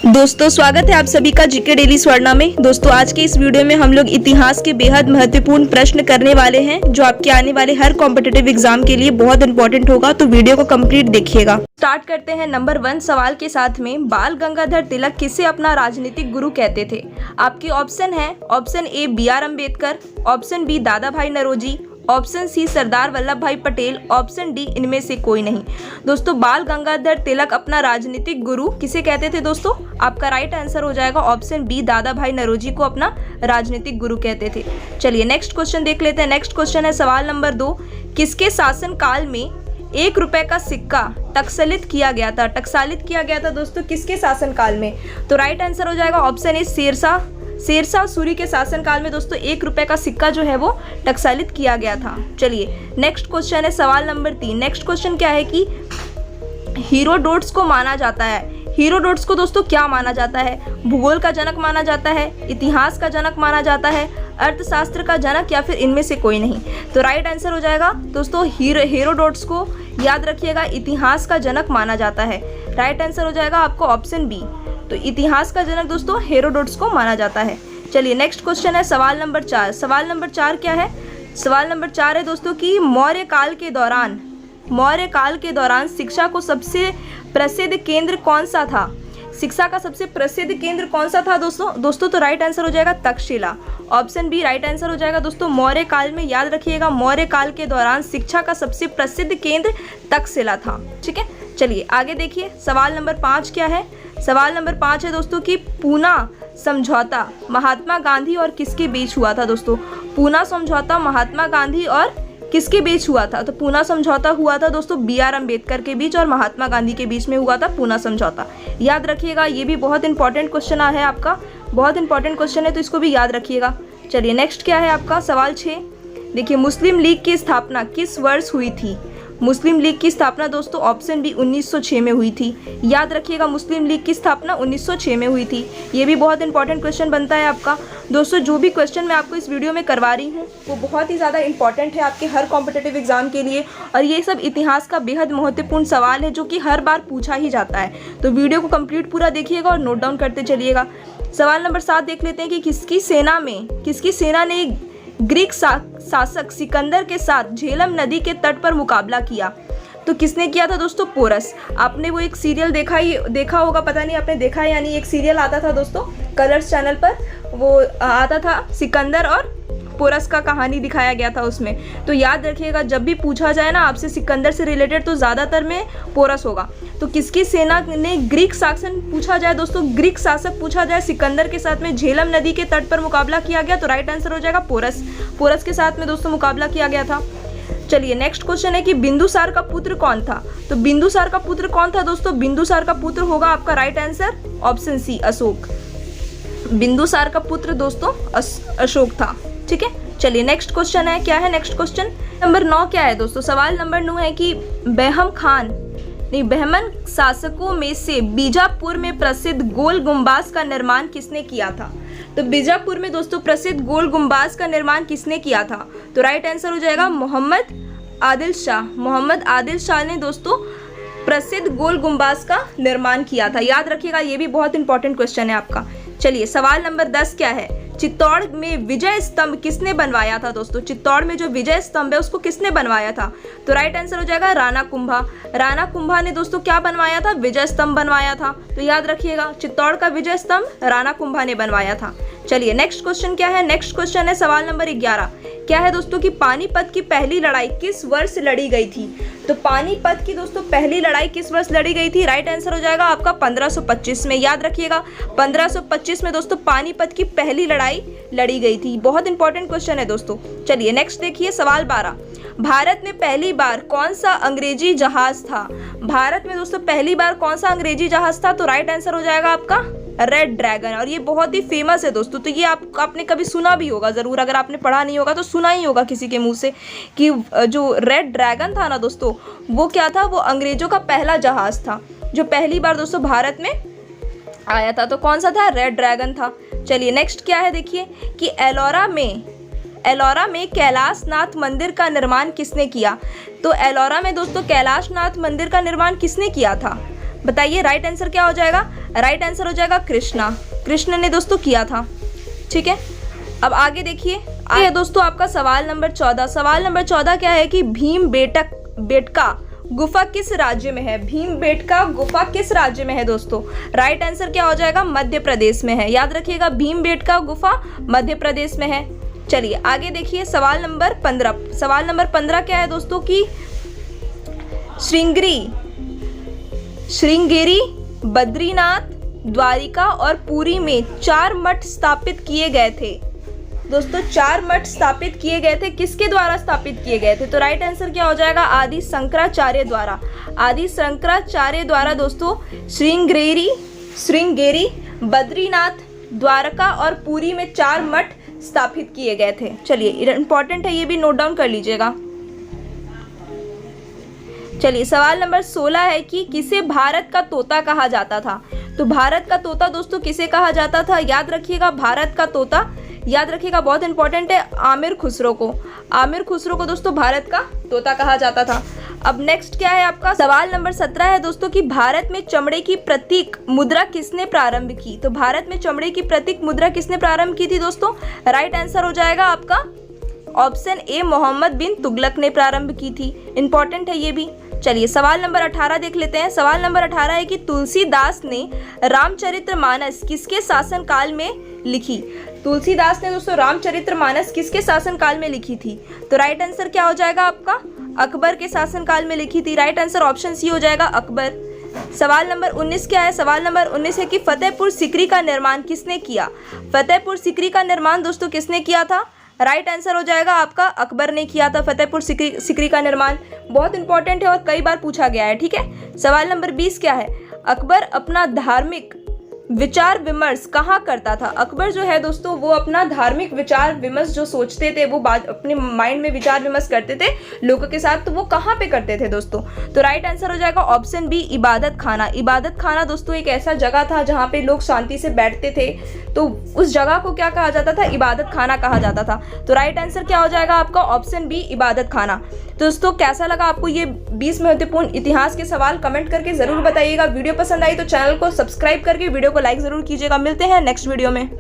दोस्तों स्वागत है आप सभी का जीके डेली स्वर्णा में। दोस्तों आज के इस वीडियो में हम लोग इतिहास के बेहद महत्वपूर्ण प्रश्न करने वाले हैं जो आपके आने वाले हर कॉम्पिटिटिव एग्जाम के लिए बहुत इंपॉर्टेंट होगा, तो वीडियो को कंप्लीट देखिएगा। स्टार्ट करते हैं नंबर 1 सवाल के साथ में। बाल गंगाधर तिलक किसे अपना राजनीतिक गुरु कहते थे? आपके ऑप्शन है option A BR Ambedkar, option B Dadabhai Naoroji, option C Sardar Vallabhbhai Patel, option D इनमें से कोई नहीं। दोस्तों बाल गंगाधर तिलक अपना राजनीतिक गुरु किसे कहते थे? दोस्तों आपका राइट आंसर हो जाएगा option B, Dadabhai Naoroji को अपना राजनीतिक गुरु कहते थे। चलिए नेक्स्ट क्वेश्चन देख लेते हैं। नेक्स्ट क्वेश्चन है सवाल नंबर 2। किसके शासन काल में 1 रुपए का सिक्का टकसालित किया गया था? टकसालित किया गया था दोस्तों किसके शासन काल में? तो राइट आंसर हो जाएगा ऑप्शन ए शेरशाह सूरी के शासनकाल में दोस्तों 1 रुपए का सिक्का जो है वो टकसालित किया गया था। चलिए नेक्स्ट क्वेश्चन है सवाल नंबर 3। नेक्स्ट क्वेश्चन क्या है कि हेरोडोटस को माना जाता है, हेरोडोटस को दोस्तों क्या माना जाता है? भूगोल का जनक माना जाता है, इतिहास का जनक माना जाता है, अर्थशास्त्र का जनक, या फिर इनमें से कोई नहीं? तो राइट आंसर हो जाएगा दोस्तों हेरोडोटस को याद रखिएगा इतिहास का जनक माना जाता है। राइट आंसर हो जाएगा आपको ऑप्शन बी। तो इतिहास का जनक दोस्तों हेरोडोटस को माना जाता है। चलिए नेक्स्ट क्वेश्चन है सवाल नंबर 4। सवाल नंबर 4 क्या है? सवाल नंबर 4 है दोस्तों कि मौर्य काल के दौरान शिक्षा को सबसे प्रसिद्ध केंद्र कौन सा था? शिक्षा का सबसे प्रसिद्ध केंद्र कौन सा था दोस्तों तो राइट आंसर हो जाएगा Takshashila. Option B right answer हो जाएगा दोस्तों मौर्य काल में। याद रखिएगा मौर्य काल के दौरान शिक्षा का सबसे प्रसिद्ध केंद्र तक्षशिला था। ठीक है, चलिए आगे देखिए। सवाल नंबर 5 क्या है? सवाल नंबर 5 है दोस्तों कि पूना समझौता महात्मा गांधी और किसके बीच हुआ था? दोस्तों पूना समझौता महात्मा गांधी और किसके बीच हुआ था? तो पूना समझौता हुआ था दोस्तों BR अम्बेडकर के बीच और महात्मा गांधी के बीच में हुआ था पूना समझौता। याद रखिएगा, ये भी बहुत इंपॉर्टेंट क्वेश्चन है आपका, बहुत इंपॉर्टेंट क्वेश्चन है, तो इसको भी याद रखिएगा। चलिए नेक्स्ट क्या है आपका सवाल 6। देखिए मुस्लिम लीग की स्थापना किस वर्ष हुई थी? मुस्लिम लीग की स्थापना दोस्तों ऑप्शन बी 1906 में हुई थी। याद रखिएगा मुस्लिम लीग की स्थापना 1906 में हुई थी। ये भी बहुत इंपॉर्टेंट क्वेश्चन बनता है आपका। दोस्तों जो भी क्वेश्चन मैं आपको इस वीडियो में करवा रही हूँ वो बहुत ही ज़्यादा इंपॉर्टेंट है आपके हर कॉम्पिटिटिव एग्जाम के लिए, और ये सब इतिहास का बेहद महत्वपूर्ण सवाल है जो कि हर बार पूछा ही जाता है। तो वीडियो को कंप्लीट पूरा देखिएगा और नोट डाउन करते चलिएगा। सवाल नंबर 7 देख लेते हैं कि किसकी सेना ने ग्रीक शासक सिकंदर के साथ झेलम नदी के तट पर मुकाबला किया? तो किसने किया था दोस्तों? पोरस। आपने वो एक सीरियल देखा होगा, पता नहीं आपने देखा है या नहीं। एक सीरियल आता था दोस्तों कलर्स चैनल पर, वो आता था सिकंदर और पोरस का कहानी दिखाया गया था उसमें। तो याद रखिएगा जब भी पूछा जाए ना आपसे सिकंदर से रिलेटेड तो ज़्यादातर में पोरस होगा। तो किसकी सेना ने ग्रीक शासन पूछा जाए दोस्तों, ग्रीक शासक पूछा जाए सिकंदर के साथ में झेलम नदी के तट पर मुकाबला किया गया, तो राइट आंसर हो जाएगा पोरस के साथ में दोस्तों मुकाबला किया गया था। चलिए नेक्स्ट क्वेश्चन है कि बिंदुसार का पुत्र कौन था? तो बिंदुसार का पुत्र कौन था दोस्तों? बिंदुसार का पुत्र होगा आपका right answer option C Ashoka. Bindusara का पुत्र दोस्तों अशोक था। ठीक है, चलिए नेक्स्ट क्वेश्चन है, क्या है नेक्स्ट क्वेश्चन? नंबर 9 क्या है दोस्तों? सवाल नंबर 9 है कि बहमन शासकों में से बीजापुर में प्रसिद्ध गोल गुंबाज का निर्माण किसने किया था? तो बीजापुर में दोस्तों प्रसिद्ध गोल गुंबाज का निर्माण किसने किया था? तो राइट आंसर हो जाएगा मोहम्मद आदिल शाह ने दोस्तों प्रसिद्ध गोल गुंबाज का निर्माण किया था। याद रखिएगा ये भी बहुत इंपॉर्टेंट क्वेश्चन है आपका। चलिए सवाल नंबर 10 क्या है? चित्तौड़ में विजय स्तंभ किसने बनवाया था दोस्तों? चित्तौड़ में जो विजय स्तंभ है उसको किसने बनवाया था? तो राइट आंसर हो जाएगा राणा कुंभा ने दोस्तों क्या बनवाया था? विजय स्तंभ बनवाया था। तो याद रखिएगा चित्तौड़ का विजय स्तंभ राणा कुंभा ने बनवाया था। चलिए नेक्स्ट क्वेश्चन क्या है? नेक्स्ट क्वेश्चन है सवाल नंबर 11। क्या है दोस्तों कि पानीपत की पहली लड़ाई किस वर्ष लड़ी गई थी? तो पानीपत की दोस्तों पहली लड़ाई किस वर्ष लड़ी गई थी? राइट आंसर हो जाएगा आपका 1525 में। याद रखिएगा 1525 में दोस्तों पानीपत की पहली लड़ाई लड़ी गई थी। बहुत इंपॉर्टेंट क्वेश्चन है दोस्तों। चलिए नेक्स्ट देखिए सवाल 12। भारत में पहली बार कौन सा अंग्रेजी जहाज था? भारत में दोस्तों पहली बार कौन सा अंग्रेजी जहाज था? तो राइट आंसर हो जाएगा आपका रेड ड्रैगन, और ये बहुत ही फेमस है दोस्तों। तो ये आपने कभी सुना भी होगा ज़रूर, अगर आपने पढ़ा नहीं होगा तो सुना ही होगा किसी के मुंह से कि जो रेड ड्रैगन था ना दोस्तों वो क्या था? वो अंग्रेजों का पहला जहाज था जो पहली बार दोस्तों भारत में आया था। तो कौन सा था? रेड ड्रैगन था। चलिए नेक्स्ट क्या है देखिए कि एलोरा में कैलाशनाथ मंदिर का निर्माण किसने किया? तो एलोरा में दोस्तों कैलाशनाथ मंदिर का निर्माण किसने किया था? बताइए, राइट आंसर क्या हो जाएगा? राइट आंसर हो जाएगा कृष्णा, कृष्ण ने दोस्तों किया था। ठीक है, अब आगे देखिए। आगे दोस्तों आपका सवाल नंबर 14। सवाल नंबर 14 क्या है कि भीमबेटका गुफा किस राज्य में है? भीमबेटका गुफा किस राज्य में है दोस्तों? राइट आंसर क्या हो जाएगा? मध्य प्रदेश में है। याद रखिएगा, भीमबेटका गुफा मध्य प्रदेश में है। चलिए आगे देखिए सवाल नंबर 15। सवाल नंबर 15 क्या है दोस्तों कि श्रृंगेरी, बद्रीनाथ, द्वारिका और पुरी में 4 मठ स्थापित किए गए थे। दोस्तों 4 मठ स्थापित किए गए थे, किसके द्वारा स्थापित किए गए थे? तो राइट आंसर क्या हो जाएगा? आदि शंकराचार्य द्वारा। आदि शंकराचार्य द्वारा दोस्तों श्रृंगेरी, बद्रीनाथ, द्वारका और पुरी में 4 मठ स्थापित किए गए थे। चलिए इंपॉर्टेंट है, ये भी नोट डाउन कर लीजिएगा। चलिए सवाल नंबर 16 है कि किसे भारत का तोता कहा जाता था? तो भारत का तोता दोस्तों किसे कहा जाता था? याद रखिएगा, भारत का तोता, याद रखिएगा बहुत इंपॉर्टेंट है, आमिर खुसरो को। आमिर खुसरो को दोस्तों भारत का तोता कहा जाता था। अब नेक्स्ट क्या है आपका? सवाल नंबर 17 है दोस्तों कि भारत में चमड़े की प्रतीक मुद्रा किसने प्रारंभ की? तो भारत में चमड़े की प्रतीक मुद्रा किसने प्रारंभ की थी दोस्तों? राइट आंसर हो जाएगा आपका ऑप्शन ए, मोहम्मद बिन तुगलक ने प्रारंभ की थी। इंपॉर्टेंट है ये भी। चलिए सवाल नंबर 18 देख लेते हैं। सवाल नंबर 18 है कि तुलसीदास ने रामचरितमानस किसके शासन काल में लिखी? तुलसीदास ने दोस्तों रामचरितमानस किसके शासन काल में लिखी थी? तो राइट आंसर क्या हो जाएगा आपका? अकबर के शासन काल में लिखी थी। राइट आंसर ऑप्शन सी हो जाएगा, अकबर। सवाल नंबर 19 क्या है? सवाल नंबर 19 है कि फतेहपुर सीकरी का निर्माण किसने किया? फतेहपुर सीकरी का निर्माण दोस्तों किसने किया था? राइट आंसर हो जाएगा आपका अकबर ने किया था फतेहपुर सीकरी का निर्माण। बहुत इंपॉर्टेंट है और कई बार पूछा गया है। ठीक है, सवाल नंबर 20 क्या है? अकबर अपना धार्मिक विचार विमर्श कहाँ करता था? अकबर जो है दोस्तों वो अपना धार्मिक विचार विमर्श जो सोचते थे, वो अपने माइंड में विचार विमर्श करते थे लोगों के साथ, तो वो कहाँ पे करते थे दोस्तों? तो राइट आंसर हो जाएगा ऑप्शन बी, इबादत खाना। इबादत खाना दोस्तों एक ऐसा जगह था जहाँ पे लोग शांति से बैठते थे, तो उस जगह को क्या कहा जाता था? इबादत खाना कहा जाता था। तो राइट आंसर क्या हो जाएगा आपका? ऑप्शन बी, इबादत खाना। दोस्तों कैसा लगा आपको ये 20 महत्वपूर्ण इतिहास के सवाल? कमेंट करके जरूर बताइएगा। वीडियो पसंद आई तो चैनल को सब्सक्राइब करके वीडियो को लाइक जरूर कीजिएगा। मिलते हैं नेक्स्ट वीडियो में।